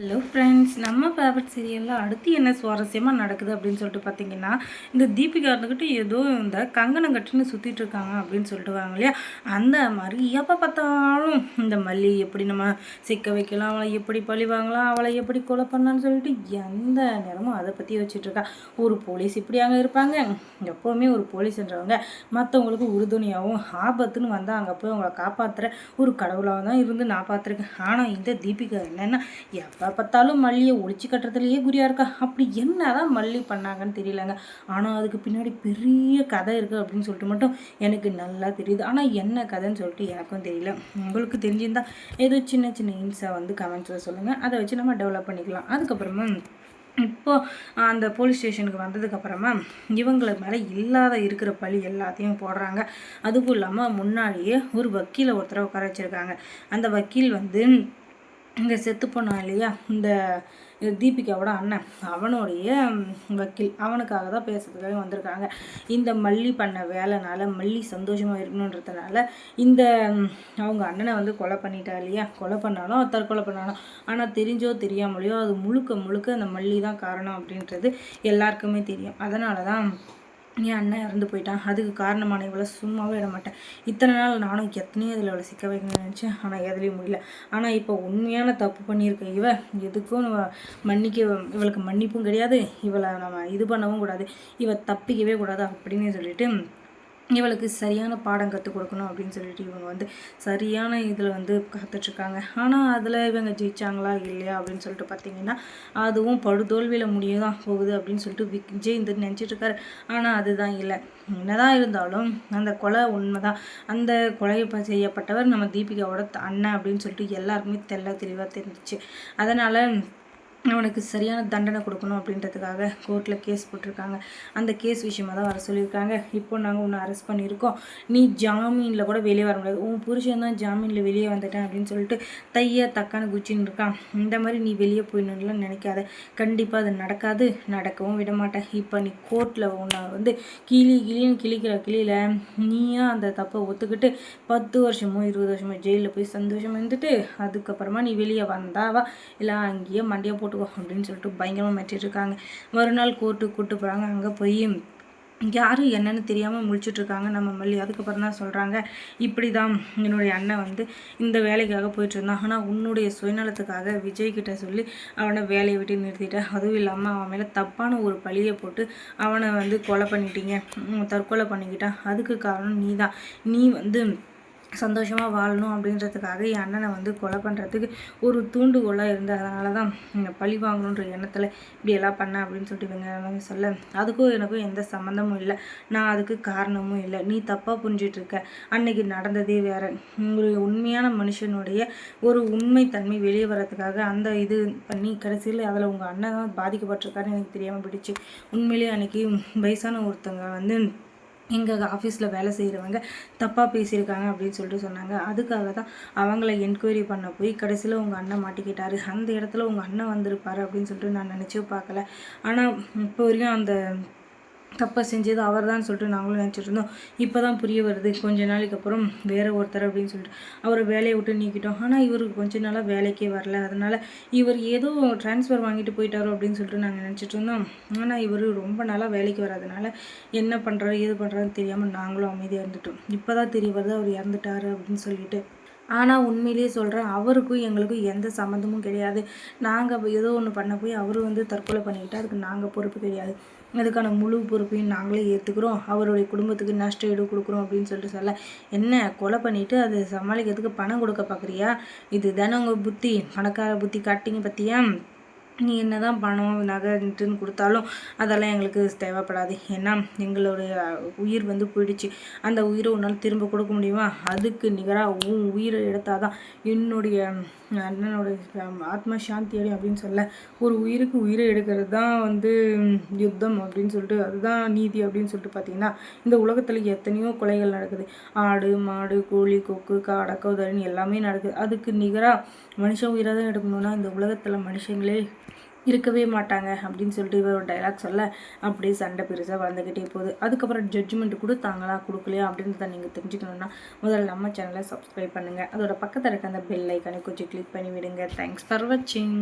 Hello friends, நம்ம favourite சீரியலில் அடுத்து என்ன சுவாரஸ்யமாக நடக்குது அப்படின்னு சொல்லிட்டு பார்த்தீங்கன்னா, இந்த தீபிகா இருந்துக்கிட்டு ஏதோ இந்த கங்கணம் கட்டுன்னு சுற்றிட்டு இருக்காங்க அப்படின்னு சொல்லிட்டு வாங்க இல்லையா. அந்த மாதிரி எப்போ பார்த்தாலும் இந்த மல்லி எப்படி நம்ம சிக்க வைக்கலாம், அவளை எப்படி பழி வாங்கலாம், அவளை எப்படி கொலை பண்ணலான்னு சொல்லிட்டு எந்த நேரமும் அதை பற்றி வச்சுட்ருக்கா. ஒரு போலீஸ் இப்படியாங்க இருப்பாங்க. எப்போவுமே ஒரு போலீஸ்ன்றவங்க மற்றவங்களுக்கு உறுதுணையாகவும் ஆபத்துன்னு வந்தால் அங்கே போய் அவங்கள காப்பாற்றுற ஒரு கடவுளாக தான் இருந்து நான் பார்த்துருக்கேன். ஆனால் இந்த தீபிகா என்னென்னா எப்போ பார்த்தாலும் மல்லியை ஒழிச்சு கட்டுறதுலையே குறியா இருக்கா. அப்படி என்னதான் மல்லி பண்ணாங்கன்னு தெரியலங்க. ஆனால் அதுக்கு பின்னாடி பெரிய கதை இருக்குது அப்படின்னு சொல்லிட்டு மட்டும் எனக்கு நல்லா தெரியுது. ஆனால் என்ன கதைன்னு சொல்லிட்டு எனக்கும் தெரியல. உங்களுக்கு தெரிஞ்சிருந்தா ஏதோ சின்ன சின்ன இன்ஸை வந்து கமெண்ட்ஸில் சொல்லுங்கள். அதை வச்சு நம்ம டெவலப் பண்ணிக்கலாம். அதுக்கப்புறமா இப்போது அந்த போலீஸ் ஸ்டேஷனுக்கு வந்ததுக்கப்புறமா இவங்களை மேலே இல்லாத இருக்கிற பழி எல்லாத்தையும் போடுறாங்க. அதுவும் இல்லாமல் முன்னாடியே ஒரு வக்கீலை ஒருத்தரை உட்கார வச்சுருக்காங்க. அந்த வக்கீல் வந்து இந்த செத்து போனான் இல்லையா, இந்த தீபிகாவோட அண்ணன், அவனுடைய வக்கீல், அவனுக்காக தான் பேசுறதுக்காக வந்திருக்காங்க. இந்த மல்லி பண்ண வேலைனால மல்லி சந்தோஷமாக இருக்கணுன்றதுனால இந்த அவங்க அண்ணனை வந்து கொலை பண்ணிட்டா இல்லையா. கொலை பண்ணாலும் தற்கொலை பண்ணாலும், ஆனால் தெரிஞ்சோ தெரியாமலையோ அது முழுக்க முழுக்க அந்த மல்லி தான் காரணம் அப்படின்றது எல்லாருக்குமே தெரியும். அதனால தான் என் அண்ணன் இறந்து போயிட்டான், அதுக்கு காரணமான இவளை சும்மாவே விட மாட்டேன். இத்தனை நாள் நானும் எத்தனையோ இதில் அவளை சிக்க வைக்கணும்னு நினச்சேன், ஆனால் எதுலேயும் முடியல. ஆனால் இப்போ உண்மையான தப்பு பண்ணியிருக்க எதுக்கும் இவளுக்கு மன்னிப்பும் கிடையாது, இவளை நம்ம இது பண்ணவும் கூடாது, தப்பிக்கவே கூடாது அப்படின்னு சொல்லிட்டு இவளுக்கு சரியான பாடம் கற்றுக் கொடுக்கணும் அப்படின்னு சொல்லிட்டு இவங்க வந்து சரியான இதில் வந்து காத்துட்ருக்காங்க. ஆனால் அதில் இவங்க ஜெயிச்சாங்களா இல்லையா அப்படின்னு சொல்லிட்டு பார்த்தீங்கன்னா அதுவும் படுதோல்வியில் முடிய தான் போகுது அப்படின்னு சொல்லிட்டு விஜய் இந்த நினச்சிட்ருக்காரு. ஆனால் அதுதான் இல்லை. என்னதான் இருந்தாலும் அந்த கொலை உண்மை தான். அந்த கொலை செய்யப்பட்டவர் நம்ம தீபிகாவோட அண்ணன் அப்படின்னு சொல்லிட்டு எல்லாருக்குமே தெளிவாக தெரிஞ்சிச்சு. அதனால் அவனுக்கு சரியான தண்டனை கொடுக்கணும் அப்படின்றதுக்காக கோர்ட்டில் கேஸ் போட்டிருக்காங்க. அந்த கேஸ் விஷயமாக தான் வர சொல்லியிருக்காங்க. இப்போ நாங்கள் உன்னை அரெஸ்ட் பண்ணியிருக்கோம், நீ ஜாமீனில் கூட வெளியே வர முடியாது, உன் புருஷன் தான் ஜாமீனில் வெளியே வந்துட்டேன் அப்படின்னு சொல்லிட்டு தக்கான குச்சின்னு இருக்கான். இந்த மாதிரி நீ வெளியே போயிடணும்லாம் நினைக்காத, கண்டிப்பாக அது நடக்காது, நடக்கவும் விட மாட்டேன். இப்போ நீ கோர்ட்டில் உன்னை வந்து கிளின்னு கிழிக்கிற கிளியில் நீயா அந்த தப்பை ஒத்துக்கிட்டு 10 வருஷமோ 20 வருஷமோ ஜெயிலில் போய் சந்தோஷமாக இருந்துட்டு அதுக்கப்புறமா நீ வெளியே வந்தாவா இல்லை அங்கேயே மண்டியை போட்டு அப்படின்னு சொல்லிட்டு பயங்கரமாக மெட்டிருக்காங்க. மறுநாள் கோர்ட்டுக்கு கூப்பிட்டு போகிறாங்க. அங்கே போய் யாரும் என்னென்னு தெரியாமல் முழிச்சிட்ருக்காங்க நம்ம மல்லி. அதுக்கப்புறம் தான் சொல்கிறாங்க, இப்படி தான் என்னுடைய அண்ணன் வந்து இந்த வேலைக்காக போயிட்டுருந்தான், ஆனால் உன்னுடைய சுயநலத்துக்காக விஜய்கிட்ட சொல்லி அவனை வேலையை விட்டு நிறுத்திட்டேன். அதுவும் இல்லாமல் அவன் மேலே தப்பான ஒரு பழியை போட்டு அவனை வந்து கொலை பண்ணிட்டீங்க, தற்கொலை பண்ணிக்கிட்டான். அதுக்கு காரணம் நீ தான். நீ வந்து சந்தோஷமாக வாழணும் அப்படின்றதுக்காக என் அண்ணனை வந்து கொலை பண்ணுறதுக்கு ஒரு தூண்டுகோலாக இருந்து அதனால தான் பழி வாங்கணுன்ற எண்ணத்தில் இப்படியெல்லாம் பண்ணேன் அப்படின்னு சொல்லிட்டு இவங்க எல்லாமே சொல்ல, அதுக்கும் எனக்கும் எந்த சம்மந்தமும் இல்லை, நான் அதுக்கு காரணமும் இல்லை, நீ தப்பாக புரிஞ்சிட்ருக்க, அன்னைக்கு நடந்ததே வேறு. ஒரு உண்மையான மனுஷனுடைய ஒரு உண்மைத்தன்மை வெளியே வர்றதுக்காக அந்த இது பண்ணி கடைசியில் அதில் உங்கள் அண்ணன் தான் பாதிக்கப்பட்டிருக்காருன்னு எனக்கு தெரியாமல் போயிடுச்சு. உண்மையிலேயே அன்றைக்கி வயசான ஒருத்தங்க வந்து எங்கள் ஆஃபீஸில் வேலை செய்கிறவங்க தப்பாக பேசியிருக்காங்க அப்படின்னு சொல்லிட்டு சொன்னாங்க. அதுக்காக தான் அவங்கள என்கொயரி பண்ண போய் கடைசியில் உங்கள் அண்ணன் மாட்டிக்கிட்டாரு, அந்த இடத்துல உங்கள் அண்ணன் வந்திருப்பாரு அப்படின்னு சொல்லிட்டு நான் நினச்சும் பார்க்கல. ஆனால் இப்போ வரைக்கும் அந்த தப்பை செஞ்சது அவர் தான் சொல்லிட்டு நாங்களும் நினச்சிட்டு இருந்தோம். இப்போ தான் புரிய வருது, கொஞ்ச நாளைக்கு அப்புறம் வேறு ஒருத்தர் அப்படின்னு சொல்லிட்டு அவரை வேலையை விட்டு நீக்கிட்டோம். ஆனால் இவருக்கு கொஞ்ச நாளாக வேலைக்கே வரல, அதனால் இவர் ஏதோ ட்ரான்ஸ்ஃபர் வாங்கிட்டு போயிட்டாரோ அப்படின்னு சொல்லிட்டு நாங்கள் நினச்சிட்டு இருந்தோம். ஆனால் இவர் ரொம்ப நாளாக வேலைக்கு வராதனால என்ன பண்ணுறாரு ஏது பண்ணுறாருன்னு தெரியாமல் நாங்களும் அமைதியாக இருந்துட்டோம். இப்போ தான் தெரிய வருது அவர் இறந்துட்டாரு அப்படின்னு சொல்லிட்டு. ஆனால் உண்மையிலேயே சொல்கிறேன், அவருக்கும் எங்களுக்கும் எந்த சம்மந்தமும் கிடையாது. நாங்கள் ஏதோ ஒன்று பண்ண போய் அவர் வந்து தற்கொலை பண்ணிக்கிட்டால் அதுக்கு நாங்கள் பொறுப்பு கிடையாது, அதுக்கான முழு பொறுப்பையும் நாங்களே ஏற்றுக்கிறோம், அவருடைய குடும்பத்துக்கு நஷ்ட ஈடு கொடுக்குறோம் அப்படின்னு சொல்லிட்டு சொல்ல, என்ன கொலை பண்ணிவிட்டு அது சமாளிக்கிறதுக்கு பணம் கொடுக்க பார்க்குறியா, இது தானே உங்கள் புத்தி, பணக்கார புத்தி காட்டிங்க பற்றியா, நீ என்ன தான் பணம் நகைன்ட்டுன்னு கொடுத்தாலும் அதெல்லாம் எங்களுக்கு தேவைப்படாது, ஏன்னா எங்களுடைய உயிர் வந்து போயிடுச்சு, அந்த உயிரை உன்னால் திரும்ப கொடுக்க முடியுமா, அதுக்கு நிகராக உன் உயிரை எடுத்தால் தான் என்னுடைய அண்ணனுடைய ஆத்மா சாந்தி அடையும் அப்படின்னு சொல்ல, ஒரு உயிருக்கு உயிரை எடுக்கிறது தான் வந்து யுத்தம் அப்படின்னு சொல்லிட்டு அதுதான் நீதி அப்படின்னு சொல்லிட்டு பார்த்தீங்கன்னா இந்த உலகத்தில் எத்தனையோ கொலைகள் நடக்குது, ஆடு மாடு கோழி கொக்கு காடை கௌதரின்னு எல்லாமே நடக்குது, அதுக்கு நிகராக மனுஷ உயிரை தான் எடுக்கணும்னா இந்த உலகத்தில் மனுஷங்களே இருக்கவே மாட்டாங்க அப்படின்னு சொல்லிட்டு இவர் ஒரு டைலாக் சொல்ல அப்படியே சண்டை பெருசாக வளர்ந்துக்கிட்டே போகுது. அதுக்கப்புறம் ஜட்ஜ்மெண்ட் கொடுத்தாங்களா கொடுக்கலையா அப்படின்றத நீங்கள் தெரிஞ்சுக்கணுன்னா முதல்ல நம்ம சேனலை சப்ஸ்கிரைப் பண்ணுங்கள், அதோட பக்கத்தில் இருக்க அந்த பெல் ஐக்கானை கொஞ்சம் கிளிக் பண்ணி விடுங்க. தேங்க்ஸ் ஃபார் வாட்சிங்.